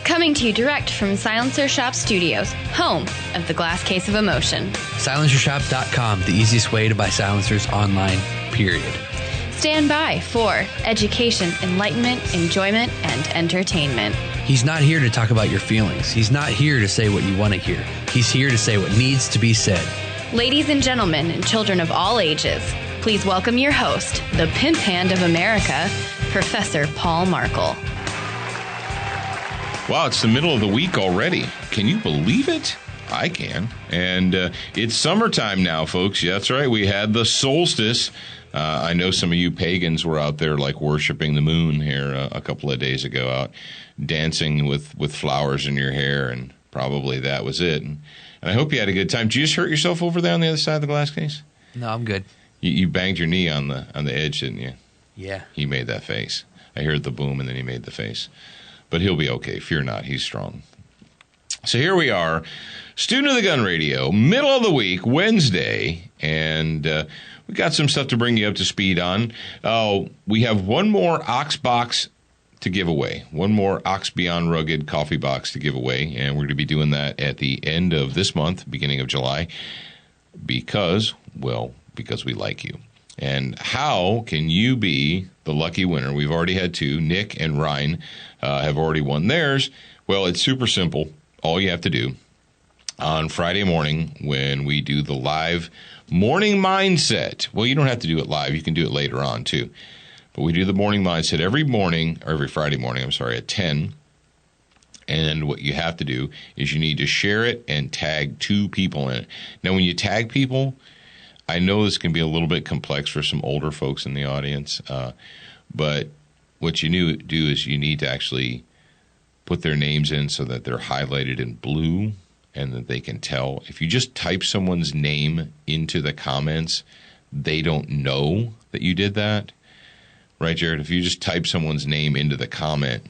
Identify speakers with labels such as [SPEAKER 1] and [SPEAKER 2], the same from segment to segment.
[SPEAKER 1] Coming to you direct from Silencer Shop Studios, home of the Glass Case of Emotion.
[SPEAKER 2] SilencerShop.com, the easiest way to buy silencers online, period.
[SPEAKER 1] Stand by for education, enlightenment, enjoyment, and entertainment.
[SPEAKER 2] He's not here to talk about your feelings. He's not here to say what you want to hear. He's here to say what needs to be said.
[SPEAKER 1] Ladies and gentlemen, and children of all ages, please welcome your host, the pimp hand of America, Professor Paul Markel.
[SPEAKER 3] Wow, it's the middle of the week already. Can you believe it? I can. And it's summertime now, folks. Yeah, that's right. We had the solstice. I know some of you pagans were out there like worshiping the moon here a couple of days ago, out dancing with flowers in your hair, and probably that was it. And I hope you had a good time. Did you just hurt yourself over there on the other side of the glass case?
[SPEAKER 2] No, I'm good.
[SPEAKER 3] You banged your knee on the edge, didn't you?
[SPEAKER 2] Yeah.
[SPEAKER 3] He made that face. I heard the boom, and then he made the face. But he'll be okay. Fear not. He's strong. So here we are, Student of the Gun Radio, middle of the week, Wednesday, and we got some stuff to bring you up to speed on. We have one more Ox box to give away, one more Ox Beyond Rugged coffee box to give away, and we're going to be doing that at the end of this month, beginning of July, because we like you. And how can you be the lucky winner? We've already had two. Nick and Ryan have already won theirs. Well, it's super simple. All you have to do on Friday morning when we do the live morning mindset. Well, you don't have to do it live. You can do it later on, too. But we do the morning mindset every Friday morning, at 10. And what you have to do is you need to share it and tag two people in it. Now, when you tag people, I know this can be a little bit complex for some older folks in the audience, but what you do is you need to actually put their names in so that they're highlighted in blue and that they can tell. If you just type someone's name into the comments, they don't know that you did that. Right, Jared? If you just type someone's name into the comment,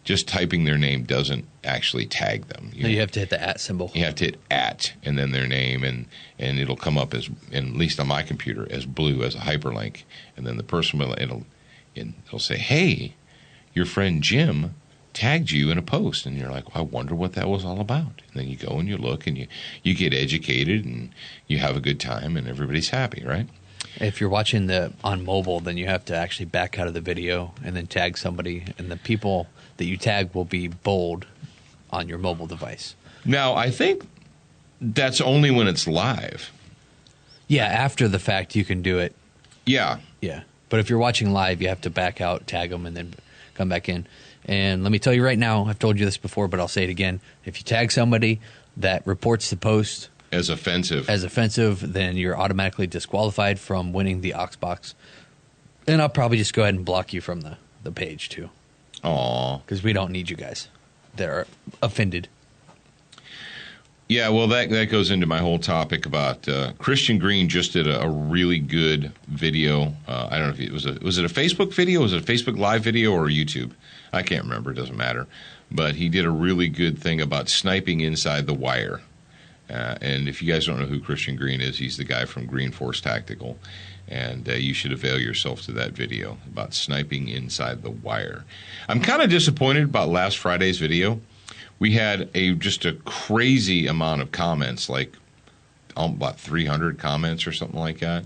[SPEAKER 3] just typing their name doesn't actually tag them.
[SPEAKER 2] You have to hit the @ symbol.
[SPEAKER 3] You have to hit @ and then their name, and it'll come up as, at least on my computer, as blue, as a hyperlink. And then the person it'll say, hey, your friend Jim tagged you in a post. And you're like, well, I wonder what that was all about. And then you go and you look and you get educated and you have a good time and everybody's happy, right?
[SPEAKER 2] If you're watching on mobile, then you have to actually back out of the video and then tag somebody, and the people that you tag will be bold on your mobile device.
[SPEAKER 3] Now, I think that's only when it's live.
[SPEAKER 2] Yeah, after the fact, you can do it.
[SPEAKER 3] Yeah.
[SPEAKER 2] Yeah. But if you're watching live, you have to back out, tag them, and then come back in. And let me tell you right now, I've told you this before, but I'll say it again. If you tag somebody that reports the post
[SPEAKER 3] as offensive,
[SPEAKER 2] then you're automatically disqualified from winning the Ox box. And I'll probably just go ahead and block you from the page, too.
[SPEAKER 3] Aw.
[SPEAKER 2] Because we don't need you guys that are offended.
[SPEAKER 3] Yeah, well, that goes into my whole topic about Christian Green just did a really good video. I don't know if was it a Facebook video? Was it a Facebook Live video or YouTube? I can't remember. It doesn't matter. But he did a really good thing about sniping inside the wire. And if you guys don't know who Christian Green is, he's the guy from Green Force Tactical. And you should avail yourself to that video about sniping inside the wire. I'm kind of disappointed about last Friday's video. We had just a crazy amount of comments, like about 300 comments or something like that.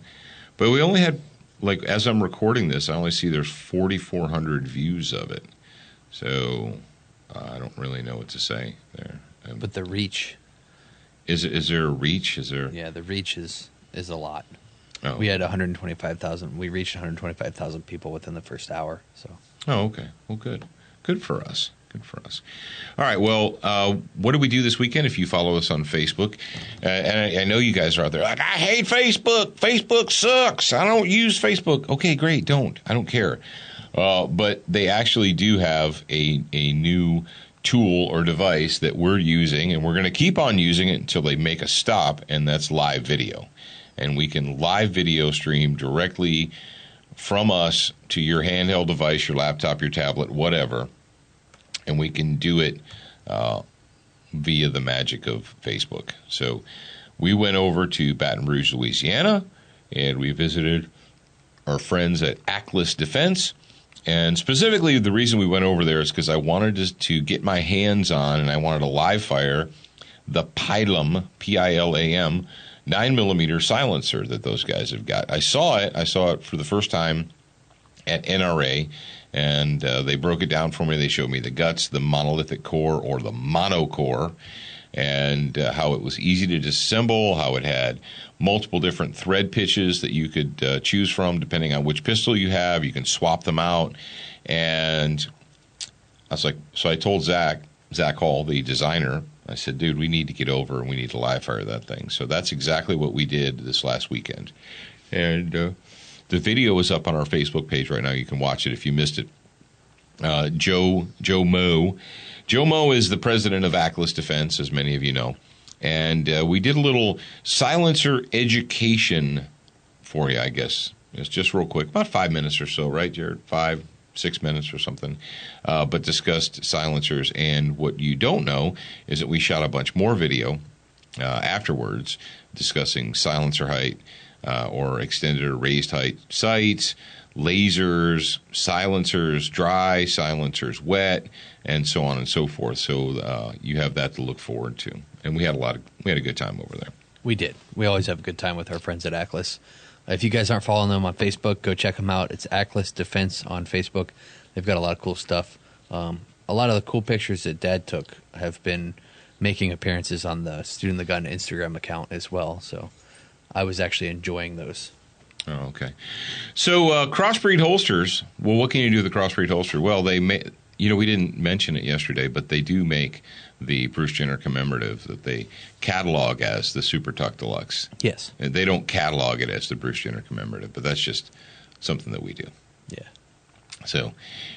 [SPEAKER 3] But we only had, like, as I'm recording this, I only see there's 4,400 views of it. So I don't really know what to say there.
[SPEAKER 2] But the reach.
[SPEAKER 3] Is there a reach?
[SPEAKER 2] Yeah, the reach is a lot.
[SPEAKER 3] Oh.
[SPEAKER 2] We had 125,000. We reached 125,000 people within the first hour. So.
[SPEAKER 3] Oh, okay. Well, good. Good for us. Good for us. All right. Well, what do we do this weekend if you follow us on Facebook? And I know you guys are out there like, I hate Facebook. Facebook sucks. I don't use Facebook. Okay, great. Don't. I don't care. But they actually do have a new tool or device that we're using, and we're going to keep on using it until they make a stop, and that's live video. And we can live video stream directly from us to your handheld device, your laptop, your tablet, whatever. And we can do it via the magic of Facebook. So we went over to Baton Rouge, Louisiana, and we visited our friends at Atlas Defense. And specifically, the reason we went over there is because I wanted to get my hands on, and I wanted to live fire the Pilam, Pilam, 9mm silencer that those guys have got. I saw it for the first time at NRA, and they broke it down for me. They showed me the guts, the monolithic core, or the monocore, and how it was easy to disassemble, how it had multiple different thread pitches that you could choose from depending on which pistol you have. You can swap them out. And I was like, so I told Zach Hall, the designer, I said, dude, we need to get over and we need to live fire that thing. So that's exactly what we did this last weekend. And the video is up on our Facebook page right now. You can watch it if you missed it. Joe Moe. Joe Moe is the president of Ackless Defense, as many of you know. And we did a little silencer education for you, I guess. It's just real quick, about 5 minutes or so, right, Jared? 5-6 minutes or something. But discussed silencers. And what you don't know is that we shot a bunch more video afterwards discussing silencer height or extended or raised height sights, lasers, silencers dry, silencers wet, and so on and so forth. So you have that to look forward to. And we had a good time over there.
[SPEAKER 2] We did. We always have a good time with our friends at Ackless. If you guys aren't following them on Facebook, go check them out. It's Ackless Defense on Facebook. They've got a lot of cool stuff. A lot of the cool pictures that Dad took have been making appearances on the Student the Gun Instagram account as well. So I was actually enjoying those.
[SPEAKER 3] Oh, okay. So crossbreed holsters. Well, what can you do with a crossbreed holster? Well, we didn't mention it yesterday, but they do make the Bruce Jenner commemorative that they catalog as the Super Tuck Deluxe.
[SPEAKER 2] Yes.
[SPEAKER 3] They don't catalog it as the Bruce Jenner commemorative, but that's just something that we do.
[SPEAKER 2] Yeah.
[SPEAKER 3] So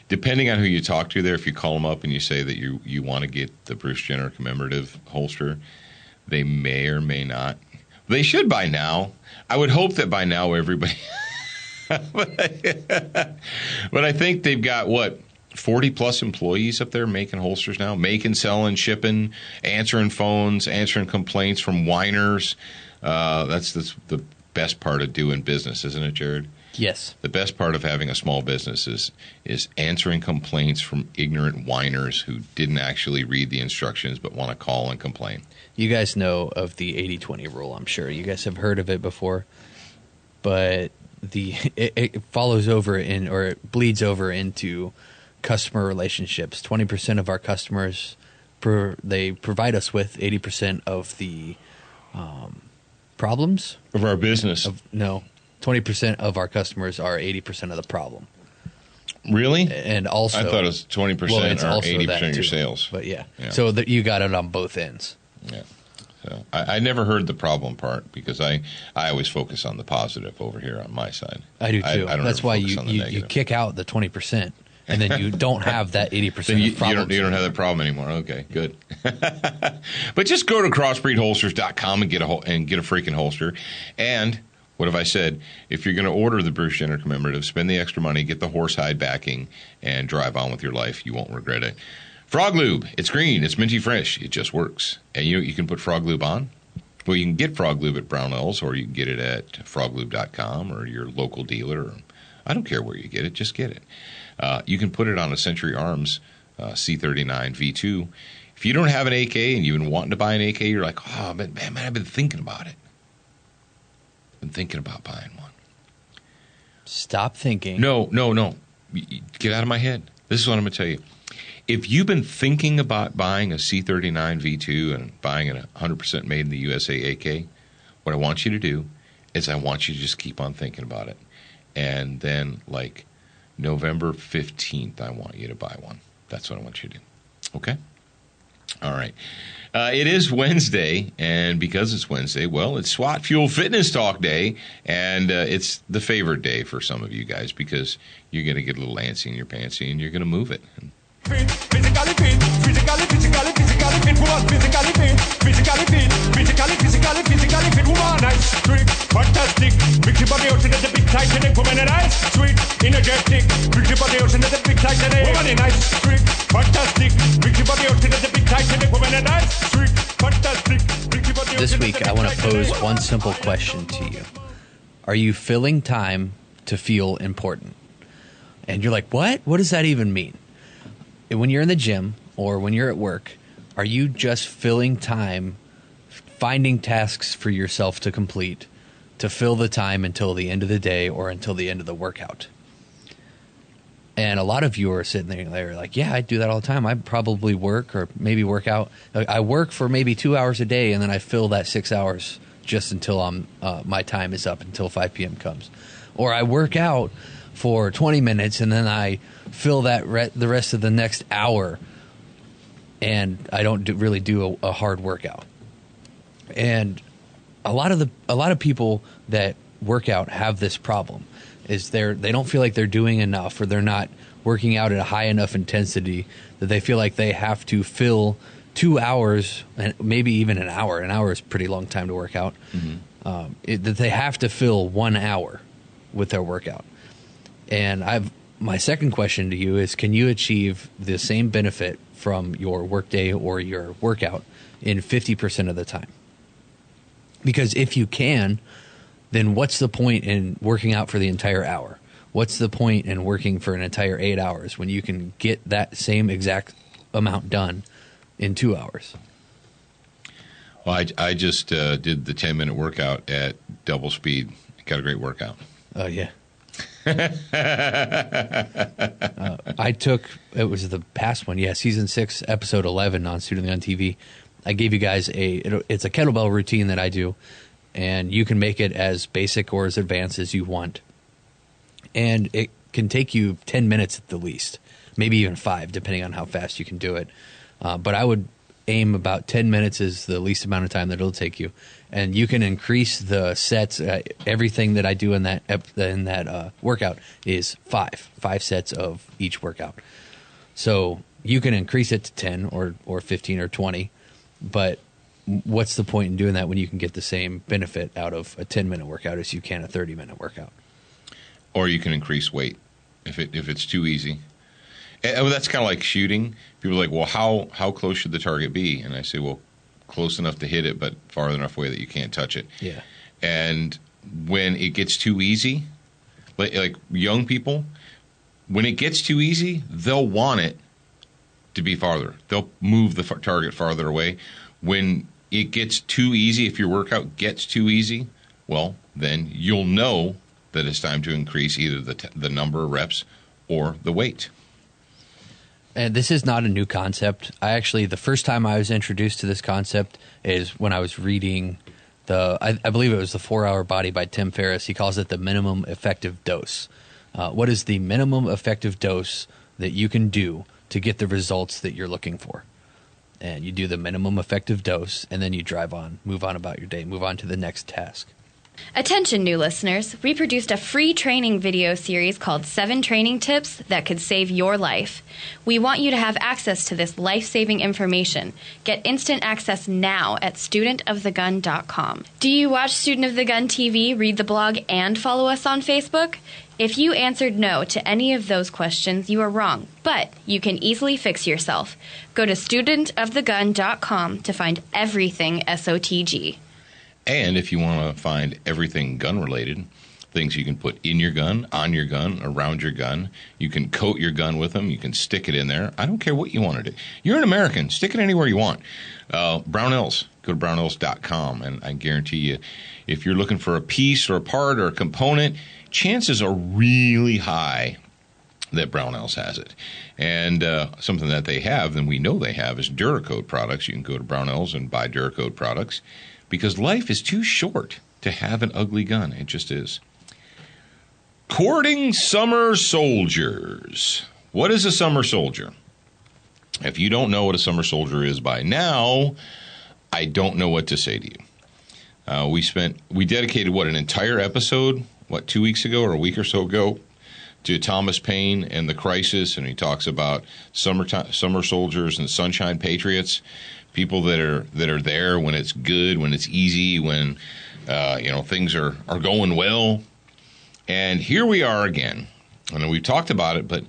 [SPEAKER 3] depending on who you talk to there, if you call them up and you say that you want to get the Bruce Jenner commemorative holster, they may or may not. They should by now. I would hope that by now everybody but I think they've got 40-plus employees up there making holsters now, making, selling, shipping, answering phones, answering complaints from whiners. That's the best part of doing business, isn't it, Jared?
[SPEAKER 2] Yes.
[SPEAKER 3] The best part of having a small business is answering complaints from ignorant whiners who didn't actually read the instructions but want to call and complain.
[SPEAKER 2] You guys know of the 80-20 rule, I'm sure. You guys have heard of it before. But it follows over or it bleeds over into customer relationships. 20% of our customers, they provide us with 80% of the problems.
[SPEAKER 3] Of our business.
[SPEAKER 2] 20% of our customers are 80% of the problem.
[SPEAKER 3] Really?
[SPEAKER 2] And also,
[SPEAKER 3] I thought it was 20% or 80% of your sales.
[SPEAKER 2] But yeah. So that you got it on both ends.
[SPEAKER 3] Yeah. So I never heard the problem part because I always focus on the positive over here on my side.
[SPEAKER 2] I do too.
[SPEAKER 3] I don't
[SPEAKER 2] That's why you kick out the 20%. And then you don't have that 80% of problems.
[SPEAKER 3] You don't have that problem anymore. Okay, good. But just go to crossbreedholsters.com and get a freaking holster. And what have I said? If you're going to order the Bruce Jenner commemorative, spend the extra money, get the horsehide backing, and drive on with your life. You won't regret it. Frog Lube. It's green. It's minty fresh. It just works. And you can put Frog Lube on. Well, you can get Frog Lube at Brownells, or you can get it at froglube.com or your local dealer. I don't care where you get it. Just get it. You can put it on a Century Arms C39 V2. If you don't have an AK and you've been wanting to buy an AK, you're like, oh, man, I've been thinking about it. Been thinking about buying one.
[SPEAKER 2] Stop thinking.
[SPEAKER 3] No. Get out of my head. This is what I'm going to tell you. If you've been thinking about buying a C39 V2 and buying a 100% made in the USA AK, what I want you to do is I want you to just keep on thinking about it. And then, like, November 15th, I want you to buy one. That's what I want you to do. Okay? All right. It is Wednesday, and because it's Wednesday, well, it's SWAT Fuel Fitness Talk Day, and it's the favorite day for some of you guys because you're going to get a little antsy in your pantsy, and you're going to move it.
[SPEAKER 4] Physically fit, woman, physically fit, woman, nice, sweet, fantastic, big ship on the ocean at the big Titanic, woman, and nice, sweet, energetic, big ship on the ocean at the big Titanic, woman, and nice, sweet, fantastic, big ship on the ocean at the big Titanic, woman, and nice, sweet, fantastic, big ship on the ocean.
[SPEAKER 2] This week, I want to pose one simple question to you. Are you filling time to feel important? And you're like, what? What does that even mean? And when you're in the gym or when you're at work, are you just filling time, finding tasks for yourself to complete, to fill the time until the end of the day or until the end of the workout? And a lot of you are sitting there like, yeah, I do that all the time. I probably work or maybe work out. I work for maybe 2 hours a day, and then I fill that 6 hours just until my time is up, until 5 p.m. comes. Or I work out for 20 minutes, and then I fill that the rest of the next hour, and I don't really do a hard workout. And a lot of people that work out have this problem. Is they don't feel like they're doing enough, or they're not working out at a high enough intensity that they feel like they have to fill 2 hours, and maybe even an hour. An hour is a pretty long time to work out. Mm-hmm. That they have to fill 1 hour with their workout. And my second question to you is, can you achieve the same benefit from your workday or your workout in 50% of the time? Because if you can, then what's the point in working out for the entire hour? What's the point in working for an entire 8 hours when you can get that same exact amount done in 2 hours?
[SPEAKER 3] Well, I just did the 10-minute workout at double speed. Got a great workout.
[SPEAKER 2] Oh, yeah. I took, it was the past one, season 6, episode 11 on Student of the Gun TV. I gave you guys it's a kettlebell routine that I do. And you can make it as basic or as advanced as you want. And it can take you 10 minutes at the least, maybe even 5, depending on how fast you can do it. But I would aim about 10 minutes is the least amount of time that it'll take you. And you can increase the sets. Everything that I do in that workout is 5 sets of each workout. So you can increase it to 10 or 15 or 20, but what's the point in doing that when you can get the same benefit out of a 10-minute workout as you can a 30-minute workout?
[SPEAKER 3] Or you can increase weight if it's too easy. And that's kind of like shooting. People are like, well, how close should the target be? And I say, well, close enough to hit it, but far enough away that you can't touch it.
[SPEAKER 2] Yeah.
[SPEAKER 3] And when it gets too easy, like young people, when it gets too easy, they'll want it to be farther. They'll move the target farther away. When it gets too easy, if your workout gets too easy, well, then you'll know that it's time to increase either the number of reps or the weight.
[SPEAKER 2] And this is not a new concept. The first time I was introduced to this concept is when I was reading I believe it was the 4-Hour Body by Tim Ferriss. He calls it the minimum effective dose. What is the minimum effective dose that you can do to get the results that you're looking for? And you do the minimum effective dose, and then you move on about your day, move on to the next task.
[SPEAKER 1] Attention, new listeners. We produced a free training video series called 7 Training Tips That Could Save Your Life. We want you to have access to this life-saving information. Get instant access now at studentofthegun.com. Do you watch Student of the Gun TV, read the blog, and follow us on Facebook? If you answered no to any of those questions, you are wrong, but you can easily fix yourself. Go to studentofthegun.com to find everything SOTG.
[SPEAKER 3] And if you want to find everything gun-related, things you can put in your gun, on your gun, around your gun, you can coat your gun with them, you can stick it in there. I don't care what you want to do. You're an American. Stick it anywhere you want. Brownells. Go to brownells.com, and I guarantee you, if you're looking for a piece or a part or a component, chances are really high that Brownells has it. And something that they have, and we know they have, is Duracoat products. You can go to Brownells and buy Duracoat products, because life is too short to have an ugly gun. It just is. Courting summer soldiers. What is a summer soldier? If you don't know what a summer soldier is by now, I don't know what to say to you. We dedicated, an entire episode, 2 weeks ago or a week or so ago, to Thomas Paine and the crisis, and he talks about summer soldiers and sunshine patriots. People that are there when it's good, when it's easy, when things are going well. And here we are again. I know we've talked about it, but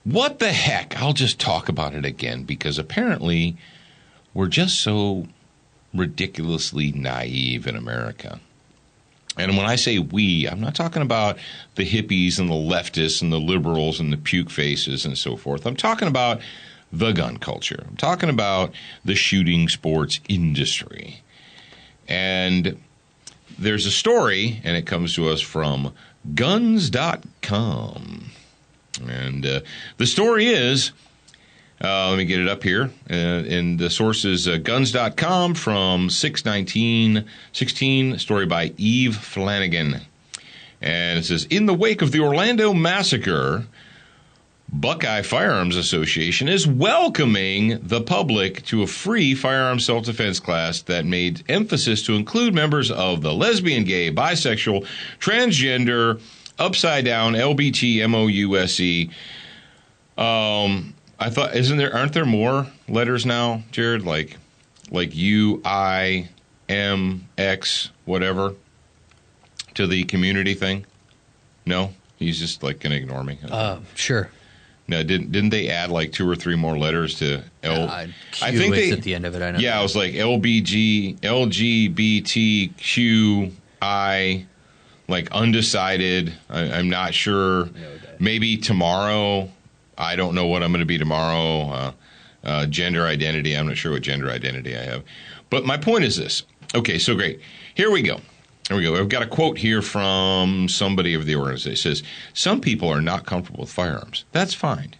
[SPEAKER 3] what the heck? I'll just talk about it again, because apparently we're just so ridiculously naive in America. And when I say we, I'm not talking about the hippies and the leftists and the liberals and the puke faces and so forth. I'm talking about the gun culture. I'm talking about the shooting sports industry. And there's a story, and it comes to us from guns.com. And the story is, let me get it up here. And the source is guns.com from 6/19/16, story by Eve Flanagan. And it says, in the wake of the Orlando massacre, Buckeye Firearms Association is welcoming the public to a free firearms self-defense class that made emphasis to include members of the lesbian, gay, bisexual, transgender, upside down, LBT, MOUSE. I thought, aren't there more letters now, Jared? Like U, I, M, X, whatever, to the community thing? No? He's just like going to ignore me?
[SPEAKER 2] Sure.
[SPEAKER 3] No, didn't they add like 2 or 3 more letters to L? I think
[SPEAKER 2] they at the end of it. I know.
[SPEAKER 3] Yeah, it was like LBG, LGBTQI, like undecided. I'm not sure. Maybe tomorrow. I don't know what I'm going to be tomorrow. Gender identity. I'm not sure what gender identity I have. But my point is this. Okay, so great. Here we go. I've got a quote here from somebody of the organization. It says, some people are not comfortable with firearms. That's fine.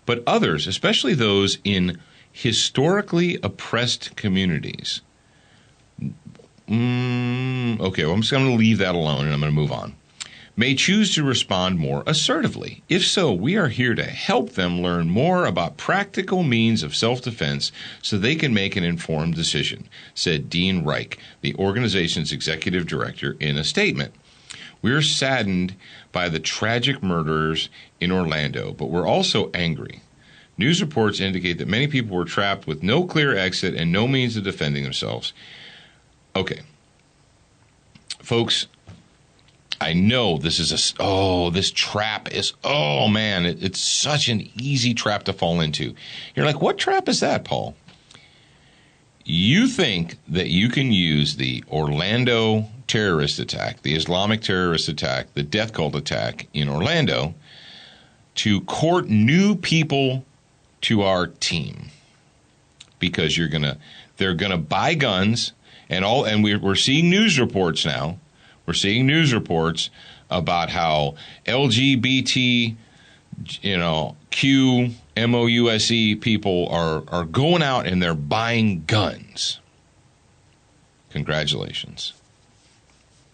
[SPEAKER 3] But others, especially those in historically oppressed communities. Okay, well, I'm just going to leave that alone and I'm going to move on. May choose to respond more assertively. If so, we are here to help them learn more about practical means of self-defense so they can make an informed decision, said Dean Reich, the organization's executive director, in a statement. We're saddened by the tragic murders in Orlando, but we're also angry. News reports indicate that many people were trapped with no clear exit and no means of defending themselves. Okay. Folks, I know this is this trap is, it's such an easy trap to fall into. You're like, what trap is that, Paul? You think that you can use the Orlando terrorist attack, the Islamic terrorist attack, the death cult attack in Orlando to court new people to our team because they're gonna buy guns and we're seeing news reports now. We're seeing news reports about how LGBT, Q, MOUSE people are going out and they're buying guns. Congratulations.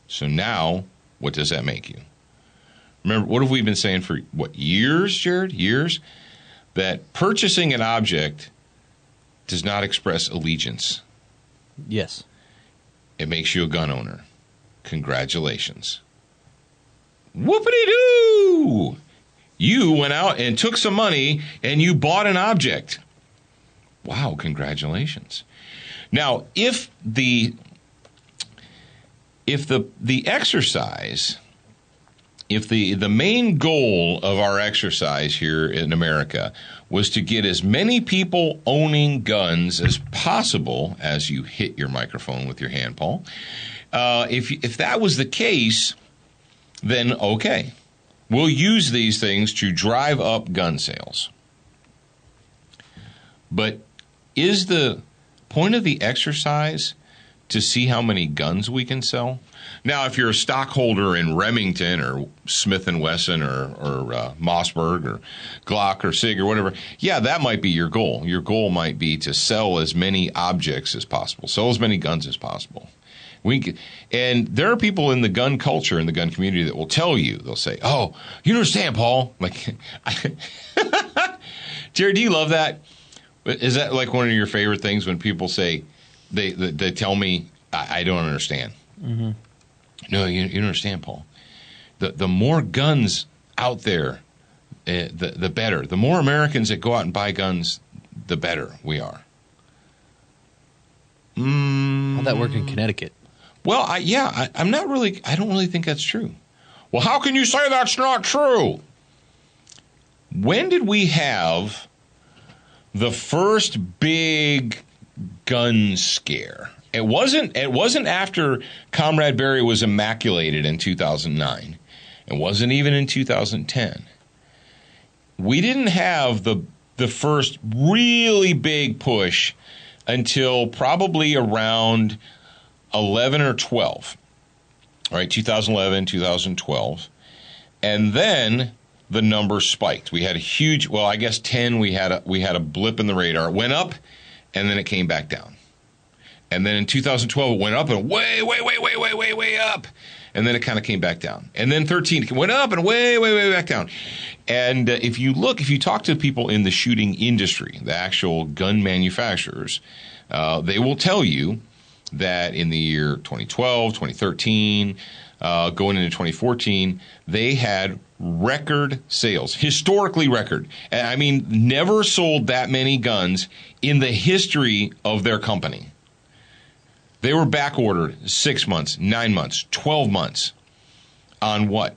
[SPEAKER 3] So now, what does that make you? Remember, what have we been saying for, years, Jared? Years? That purchasing an object does not express allegiance.
[SPEAKER 2] Yes.
[SPEAKER 3] It makes you a gun owner. Congratulations. Whoopity-doo! You went out and took some money and you bought an object. Wow, congratulations. Now, if the exercise, if the main goal of our exercise here in America was to get as many people owning guns as possible, as you hit your microphone with your hand, Paul, if that was the case, then okay, we'll use these things to drive up gun sales. But is the point of the exercise to see how many guns we can sell? Now, if you're a stockholder in Remington or Smith & Wesson or Mossberg or Glock or SIG or whatever, yeah, that might be your goal. Your goal might be to sell as many objects as possible, sell as many guns as possible. And there are people in the gun culture, in the gun community, that will tell you, they'll say, oh, you understand, Paul. Like, Jared, do you love that? Is that like one of your favorite things when people say, they tell me, I don't understand? Mm-hmm. No, you don't understand, Paul. The more guns out there, the better. The more Americans that go out and buy guns, the better we are.
[SPEAKER 2] How'd that work in Connecticut?
[SPEAKER 3] Well, I don't really think that's true. Well, how can you say that's not true? When did we have the first big gun scare It wasn't after Comrade Barry was immaculated in 2009. It wasn't even in 2010. We didn't have the first really big push until probably around 11 or 12. All right, 2011, 2012. And then the number spiked. We had a huge, well, I guess 10, we had a blip in the radar. It went up, and then it came back down. And then in 2012, it went up and way up. And then it kind of came back down. And then 13 went up and way back down. And if you talk to people in the shooting industry, the actual gun manufacturers, they will tell you that in the year 2012, 2013, going into 2014, they had record sales, historically record. I mean, never sold that many guns in the history of their company. They were back ordered 6 months, 9 months, 12 months. On what?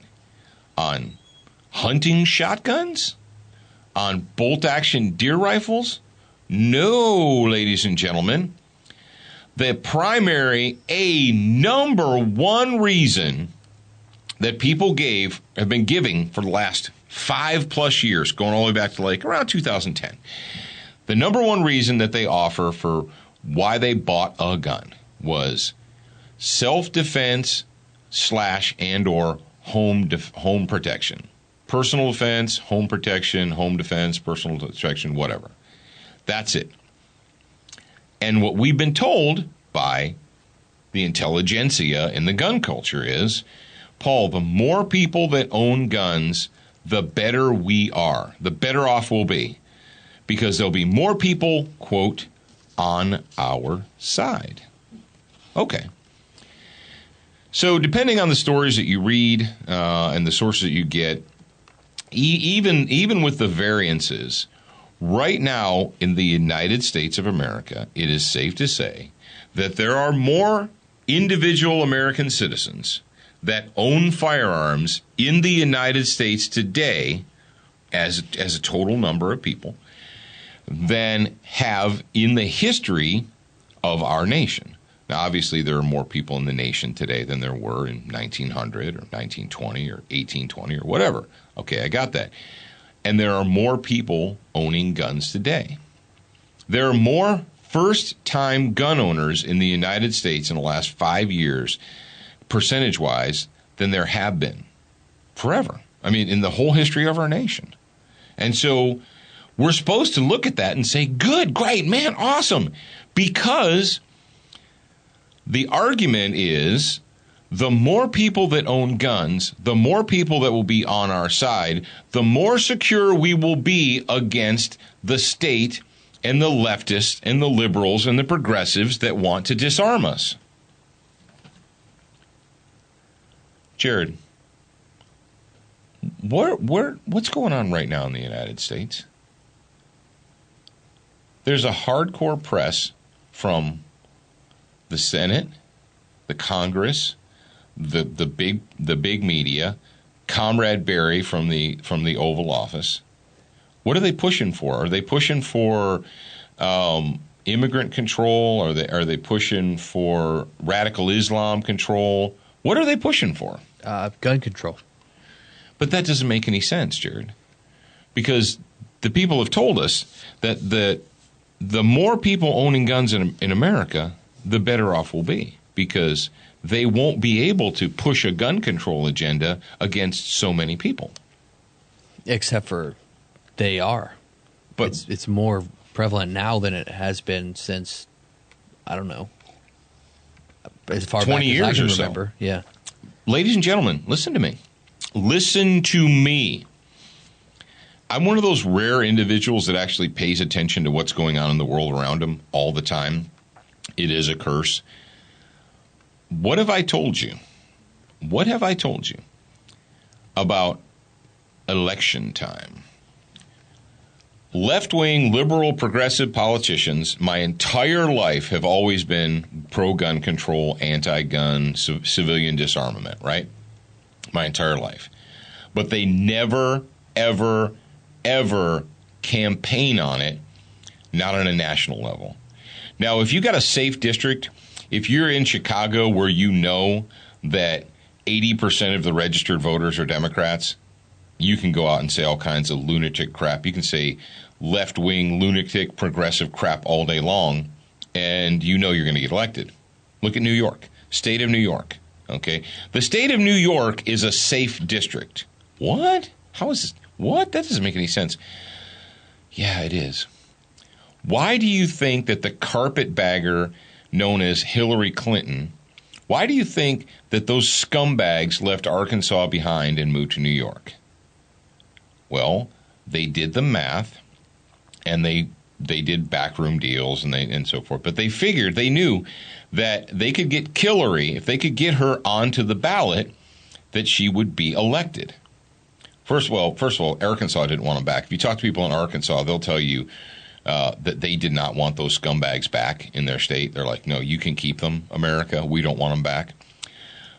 [SPEAKER 3] On hunting shotguns? On bolt-action deer rifles? No, ladies and gentlemen. The number one reason that people have been giving for the last 5+ years, going all the way back to like around 2010. The number one reason that they offer for why they bought a gun was self-defense / and/or home protection. Personal defense, home protection, home defense, personal protection, whatever. That's it. And what we've been told by the intelligentsia in the gun culture is, Paul, the more people that own guns, the better we are, the better off we'll be, because there'll be more people, quote, on our side. Okay. So depending on the stories that you read and the sources that you get, even with the variances, right now in the United States of America, it is safe to say that there are more individual American citizens that own firearms in the United States today as a total number of people than have in the history of our nation. Now, obviously, there are more people in the nation today than there were in 1900 or 1920 or 1820 or whatever. Okay, I got that. And there are more people owning guns today. There are more first-time gun owners in the United States in the last 5 years, percentage-wise, than there have been forever. I mean, in the whole history of our nation. And so we're supposed to look at that and say, good, great, man, awesome, because the argument is the more people that own guns, the more people that will be on our side, the more secure we will be against the state and the leftists and the liberals and the progressives that want to disarm us. Jared, what's going on right now in the United States? There's a hardcore press from the Senate, the Congress, the big media, Comrade Barry from the Oval Office. What are they pushing for? Are they pushing for immigrant control? Are they pushing for radical Islam control? What are they pushing for?
[SPEAKER 2] Gun control.
[SPEAKER 3] But that doesn't make any sense, Jared, because the people have told us that the more people owning guns in America, the better off we'll be, because they won't be able to push a gun control agenda against so many people.
[SPEAKER 2] Except for they are. But it's more prevalent now than it has been since, I don't know, as far
[SPEAKER 3] 20
[SPEAKER 2] back
[SPEAKER 3] years
[SPEAKER 2] as I can
[SPEAKER 3] or so.
[SPEAKER 2] remember. Yeah.
[SPEAKER 3] Ladies and gentlemen, listen to me. Listen to me. I'm one of those rare individuals that actually pays attention to what's going on in the world around him all the time. It is a curse. What have I told you? What have I told you about election time? Left-wing, liberal, progressive politicians my entire life have always been pro-gun control, anti-gun, civilian disarmament, right? My entire life. But they never, ever, ever campaign on it, not on a national level. Now, if you got a safe district if you're in Chicago where you know that 80% of the registered voters are Democrats, you can go out and say all kinds of lunatic crap. You can say left-wing, lunatic, progressive crap all day long, and you know you're going to get elected. Look at New York, state of New York. Okay, the state of New York is a safe district. What? How is this? What? That doesn't make any sense. Yeah, it is. Why do you think that the carpetbagger known as Hillary Clinton, why do you think that those scumbags left Arkansas behind and moved to New York? Well, they did the math, and they did backroom deals and so forth. But they knew that they could get Hillary, if they could get her onto the ballot, that she would be elected. First of all, Arkansas didn't want them back. If you talk to people in Arkansas, they'll tell you that they did not want those scumbags back in their state. They're like, no, you can keep them, America. We don't want them back.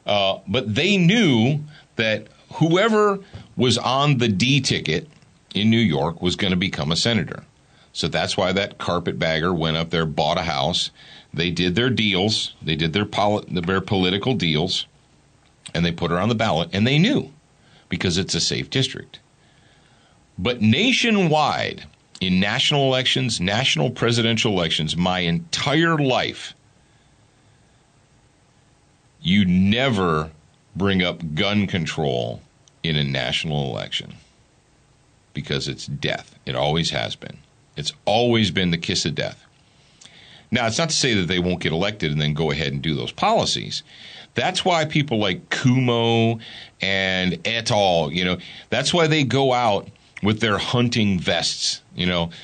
[SPEAKER 3] But they knew that whoever was on the D ticket in New York was going to become a senator. So that's why that carpetbagger went up there, bought a house. They did their deals. They did their political deals, and they put her on the ballot, and they knew because it's a safe district. But nationwide, in national elections, national presidential elections, my entire life, you never bring up gun control in a national election because it's death. It always has been. It's always been the kiss of death. Now, it's not to say that they won't get elected and then go ahead and do those policies. That's why people like Cuomo and et al., that's why they go out with their hunting vests.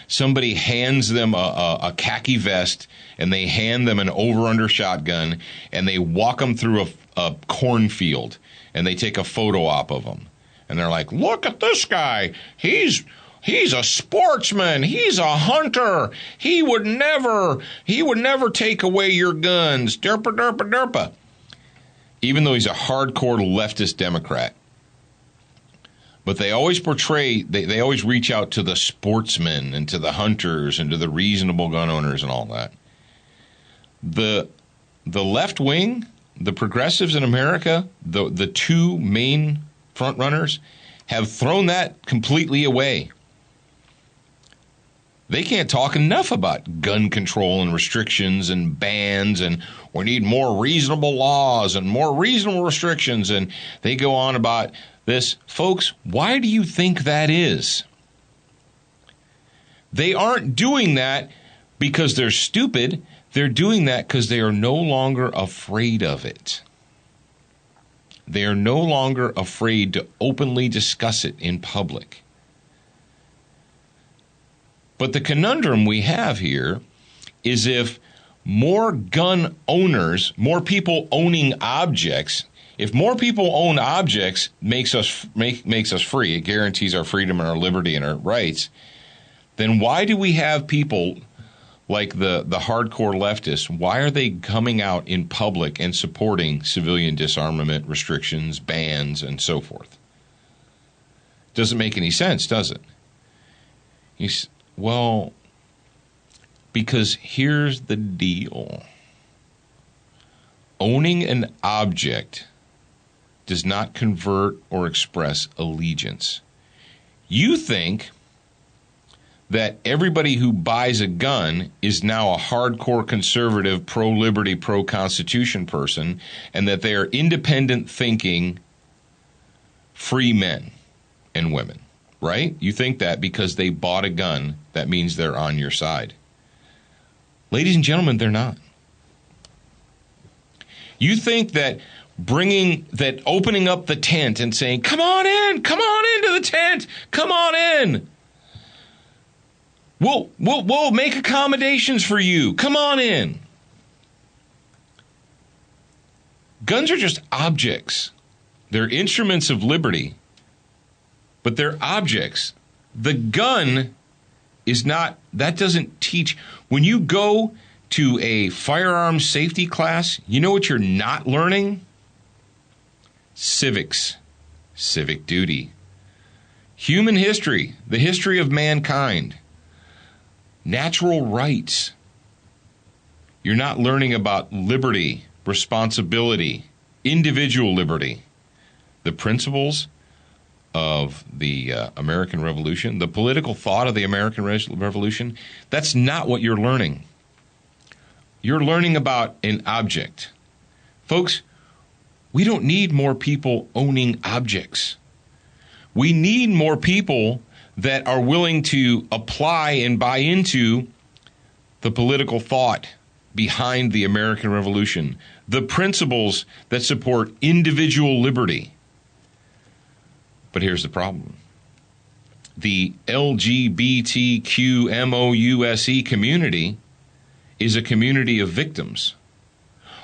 [SPEAKER 3] Somebody hands them a khaki vest, and they hand them an over-under shotgun, and they walk them through a cornfield, and they take a photo op of them. And they're like, look at this guy. He's a sportsman. He's a hunter. He would never take away your guns. Derpa, derpa, derpa. Even though he's a hardcore leftist Democrat. But they always portray, they always reach out to the sportsmen and to the hunters and to the reasonable gun owners and all that. The left wing, the progressives in America, the two main front runners, have thrown that completely away. They can't talk enough about gun control and restrictions and bans, and we need more reasonable laws and more reasonable restrictions, and they go on about this. Folks, why do you think that is? They aren't doing that because they're stupid. They're doing that because they are no longer afraid of it. They are no longer afraid to openly discuss it in public. But the conundrum we have here is if more gun owners, more people owning objects, if more people own objects makes us free, it guarantees our freedom and our liberty and our rights, then why do we have people like the hardcore leftists? Why are they coming out in public and supporting civilian disarmament restrictions, bans, and so forth? Doesn't make any sense, does it? Well, because here's the deal. Owning an object does not convert or express allegiance. You think that everybody who buys a gun is now a hardcore conservative, pro-liberty, pro-constitution person, and that they are independent thinking, free men and women. Right? You think that because they bought a gun, that means they're on your side. Ladies and gentlemen, they're not. You think that opening up the tent and saying, come on into the tent, come on in. We'll make accommodations for you. Come on in. Guns are just objects. They're instruments of liberty. But they're objects. The gun is not, that doesn't teach. When you go to a firearms safety class, you know what you're not learning? Civics, civic duty, human history, the history of mankind, natural rights. You're not learning about liberty, responsibility, individual liberty, the principles of the American Revolution, the political thought of the American Revolution. That's not what you're learning. You're learning about an object. Folks, we don't need more people owning objects. We need more people that are willing to apply and buy into the political thought behind the American Revolution, the principles that support individual liberty. But here's the problem. The LGBTQMOUSE community is a community of victims.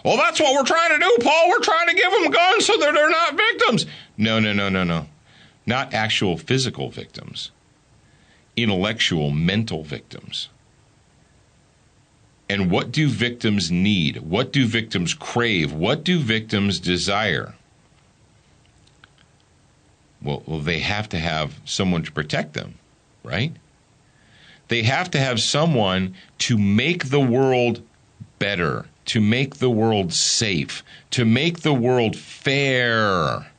[SPEAKER 3] Well, that's what we're trying to do, Paul. We're trying to give them guns so that they're not victims. No. Not actual physical victims. Intellectual, mental victims. And what do victims need? What do victims crave? What do victims desire? Well, they have to have someone to protect them, right? They have to have someone to make the world better, to make the world safe, to make the world fair,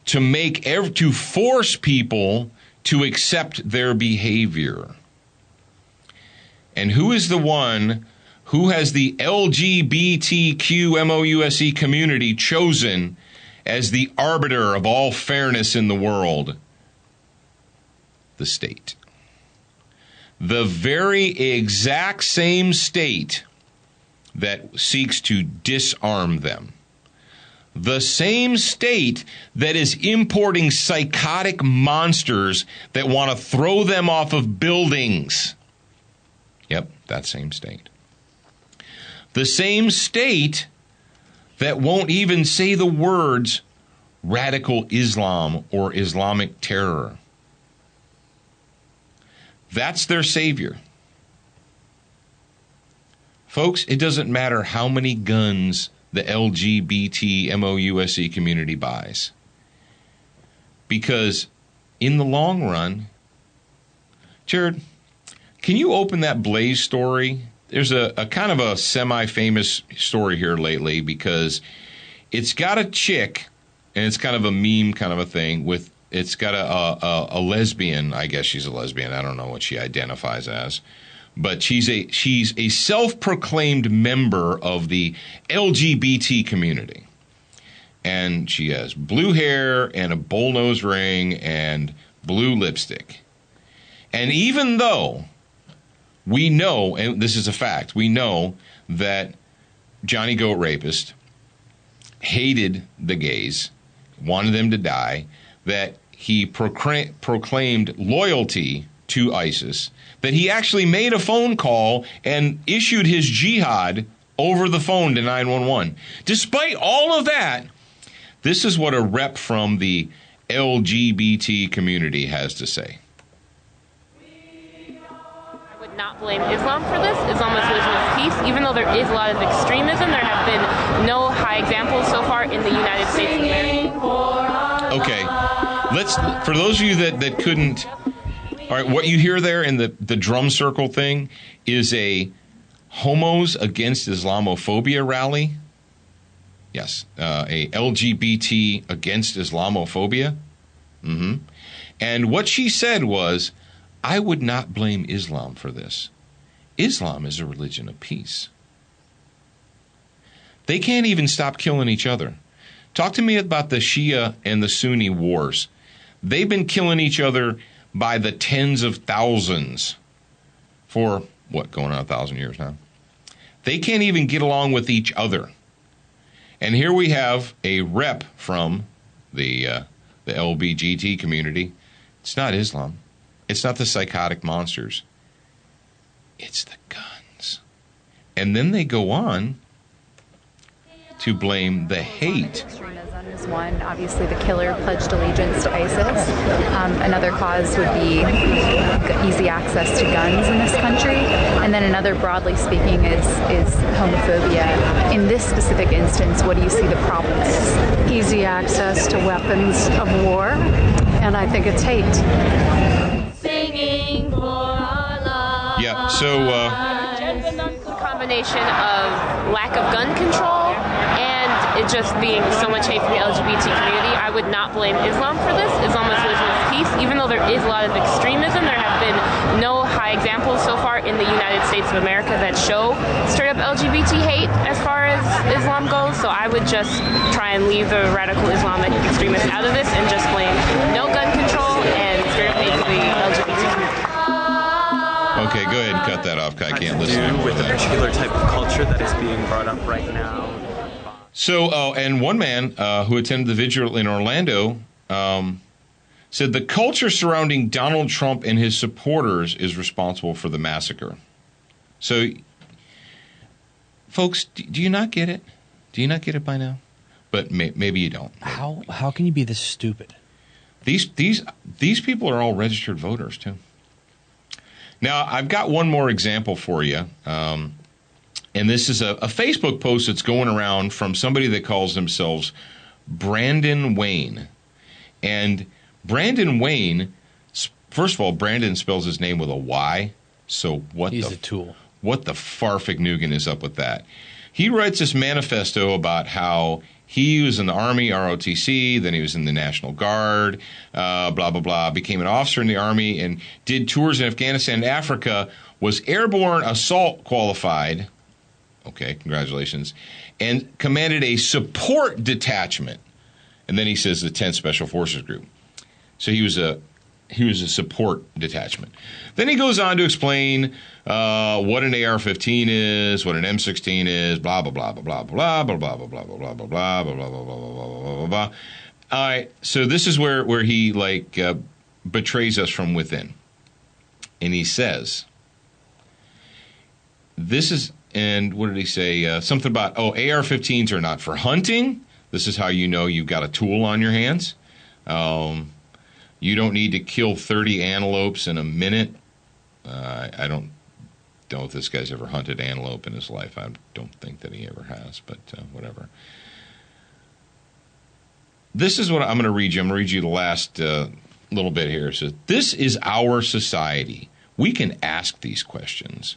[SPEAKER 3] to force people to accept their behavior. And who is the one who has the LGBTQMOUSE community chosen as the arbiter of all fairness in the world? The state. The very exact same state that seeks to disarm them. The same state that is importing psychotic monsters that want to throw them off of buildings. Yep, that same state. The same state that won't even say the words radical Islam or Islamic terror. That's their savior. Folks, it doesn't matter how many guns the LGBTMOUSE community buys. Because in the long run, Jared, can you open that Blaze story? There's a kind of a semi-famous story here lately because it's got a chick, and it's kind of a meme kind of a thing with, it's got a lesbian. I guess she's a lesbian. I don't know what she identifies as. But she's a self-proclaimed member of the LGBT community. And she has blue hair and a bullnose ring and blue lipstick. And even though we know, and this is a fact, we know that Johnny Goat Rapist hated the gays, wanted them to die, that he proclaimed loyalty to ISIS, that he actually made a phone call and issued his jihad over the phone to 911. Despite all of that, this is what a rep from the LGBT community has to say.
[SPEAKER 5] I would not blame Islam for this. Islam is religion of peace. Even though there is a lot of extremism, there have been no high examples so far in the United States of America.
[SPEAKER 3] Okay. For those of you that couldn't... All right, what you hear there in the drum circle thing is a Homos Against Islamophobia rally. Yes, a LGBT Against Islamophobia. And what she said was, I would not blame Islam for this. Islam is a religion of peace. They can't even stop killing each other. Talk to me about the Shia and the Sunni wars. They've been killing each other by the tens of thousands for, going on 1,000 years now. They can't even get along with each other. And here we have a rep from the LGBT community. It's not Islam. It's not the psychotic monsters. It's the guns. And then they go on to blame the hate.
[SPEAKER 6] Extremism is one. Obviously, the killer pledged allegiance to ISIS. Another cause would be easy access to guns in this country. And then another, broadly speaking, is homophobia. In this specific instance, what do you see the problem is?
[SPEAKER 7] Easy access to weapons of war, and I think it's hate.
[SPEAKER 3] Yeah, so
[SPEAKER 5] The combination of lack of gun control and it just being so much hate for the LGBT community, I would not blame Islam for this. Islam is religion of peace. Even though there is a lot of extremism, there have been no high examples so far in the United States of America that show straight up LGBT hate as far as Islam goes. So I would just try and leave the radical Islamic extremists out of this and just blame no gun control and straight up hate for the LGBT community.
[SPEAKER 3] Okay, go ahead and cut that off. I can't listen to
[SPEAKER 8] with the particular type of culture that is being brought up right now.
[SPEAKER 3] So, and one man who attended the vigil in Orlando said the culture surrounding Donald Trump and his supporters is responsible for the massacre. So, folks, do you not get it? Do you not get it by now? But maybe you don't.
[SPEAKER 2] How can you be this stupid?
[SPEAKER 3] These people are all registered voters too. Now, I've got one more example for you. And this is a Facebook post that's going around from somebody that calls themselves Brandon Wayne. And Brandon Wayne, first of all, Brandon spells his name with a Y. So
[SPEAKER 2] He's a tool.
[SPEAKER 3] What the farfignugan is up with that? He writes this manifesto about how he was in the Army, ROTC, then he was in the National Guard, blah, blah, blah, became an officer in the Army and did tours in Afghanistan and Africa, was airborne assault qualified. Okay, congratulations. And commanded a support detachment. And then he says the 10th Special Forces Group. So he was a support detachment. Then he goes on to explain what an AR-15 is, what an M16 is, blah blah blah blah blah blah blah blah blah blah blah blah blah blah blah blah blah blah blah. All right, so this is where he betrays us from within, and he says, "This is." And what did he say? Something about AR-15s are not for hunting. This is how you know you've got a tool on your hands. You don't need to kill 30 antelopes in a minute. I don't know if this guy's ever hunted antelope in his life. I don't think that he ever has, but whatever. This is what I'm going to read you. I'm going to read you the last little bit here. It says, this is our society. We can ask these questions.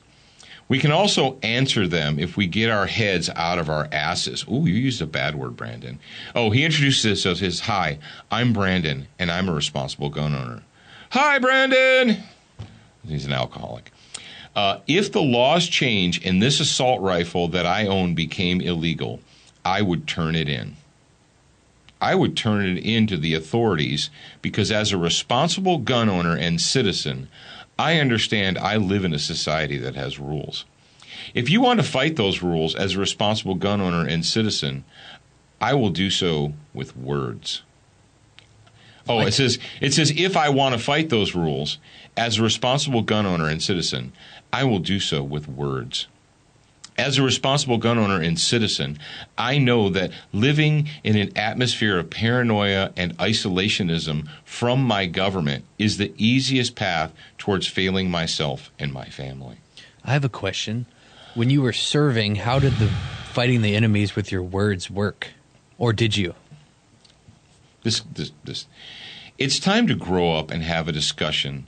[SPEAKER 3] We can also answer them if we get our heads out of our asses. Ooh, you used a bad word, Brandon. Oh, he introduces us as, hi, I'm Brandon, and I'm a responsible gun owner. Hi, Brandon. He's an alcoholic. If the laws change and this assault rifle that I own became illegal, I would turn it in. I would turn it in to the authorities because as a responsible gun owner and citizen, I understand I live in a society that has rules. If you want to fight those rules as a responsible gun owner and citizen, I will do so with words. Oh, it says if I want to fight those rules as a responsible gun owner and citizen, I will do so with words. As a responsible gun owner and citizen, I know that living in an atmosphere of paranoia and isolationism from my government is the easiest path towards failing myself and my family.
[SPEAKER 2] I have a question. When you were serving, how did the fighting the enemies with your words work? Or did you?
[SPEAKER 3] It's time to grow up and have the discussion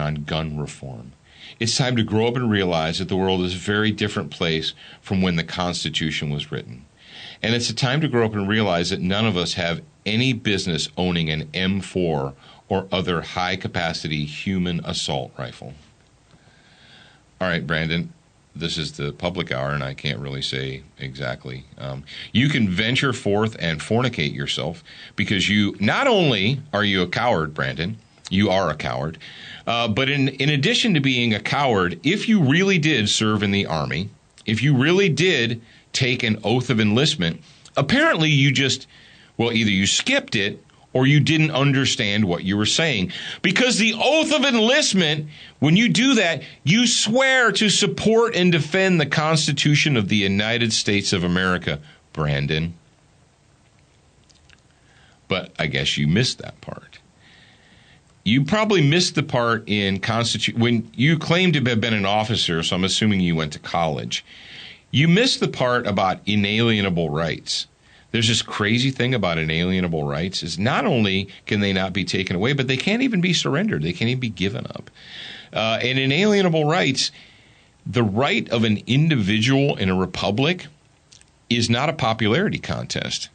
[SPEAKER 3] on gun reform. It's time to grow up and realize that the world is a very different place from when the Constitution was written. And it's a time to grow up and realize that none of us have any business owning an M4 or other high-capacity human assault rifle. All right, Brandon, this is the public hour, and I can't really say exactly. You can venture forth and fornicate yourself because you not only are you a coward, Brandon, you are a coward. But in addition to being a coward, if you really did serve in the Army, if you really did take an oath of enlistment, apparently you just, well, either you skipped it or you didn't understand what you were saying. Because the oath of enlistment, when you do that, you swear to support and defend the Constitution of the United States of America, Brandon. But I guess you missed that part. You probably missed the part in when you claim to have been an officer, so I'm assuming you went to college. You missed the part about inalienable rights. There's this crazy thing about inalienable rights is not only can they not be taken away, but they can't even be surrendered. They can't even be given up. And inalienable rights, the right of an individual in a republic is not a popularity contest.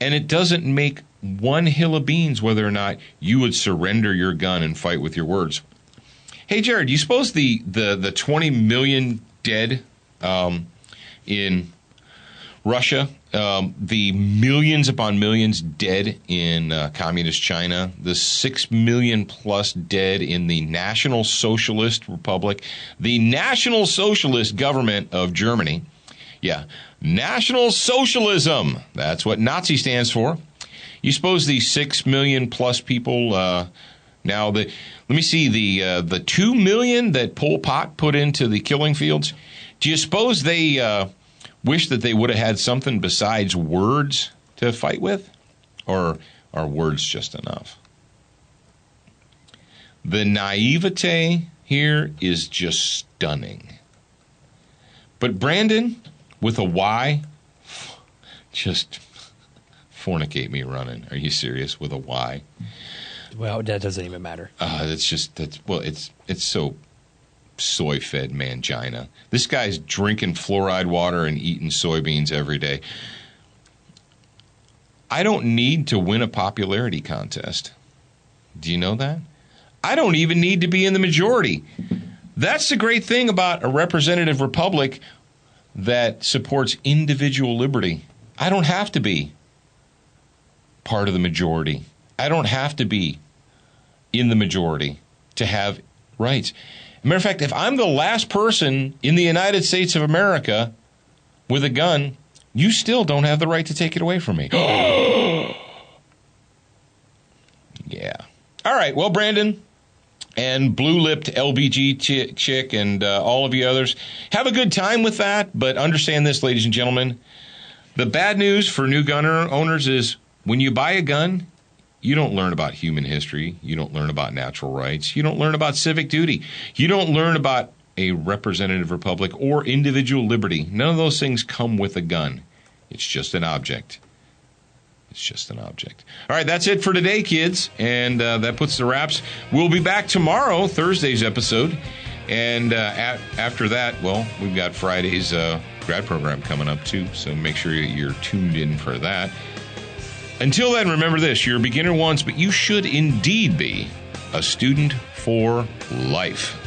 [SPEAKER 3] And it doesn't make one hill of beans whether or not you would surrender your gun and fight with your words. Hey, Jared, you suppose the 20 million dead in Russia, the millions upon millions dead in communist China, the 6 million plus dead in the National Socialist Republic, the National Socialist government of Germany. Yeah, National Socialism. That's what Nazi stands for. You suppose the 6 million plus people now let me see the 2 million that Pol Pot put into the killing fields. Do you suppose they wish that they would have had something besides words to fight with? Or are words just enough? The naivete here is just stunning. But Brandon, with a Y, just fornicate me running. Are you serious? With a Y?
[SPEAKER 2] Well, that doesn't even matter.
[SPEAKER 3] It's so soy-fed mangina. This guy's drinking fluoride water and eating soybeans every day. I don't need to win a popularity contest. Do you know that? I don't even need to be in the majority. That's the great thing about a representative republic that supports individual liberty. I don't have to be part of the majority. I don't have to be in the majority to have rights. As a matter of fact, if I'm the last person in the United States of America with a gun, you still don't have the right to take it away from me. Yeah. All right. Well, Brandon and blue-lipped LBG chick and all of you others, have a good time with that. But understand this, ladies and gentlemen. The bad news for new gun owners is when you buy a gun, you don't learn about human history. You don't learn about natural rights. You don't learn about civic duty. You don't learn about a representative republic or individual liberty. None of those things come with a gun. It's just an object. It's just an object. All right, that's it for today, kids. And that puts the wraps. We'll be back tomorrow, Thursday's episode. And after that, well, we've got Friday's grad program coming up, too. So make sure you're tuned in for that. Until then, remember this. You're a beginner once, but you should indeed be a student for life.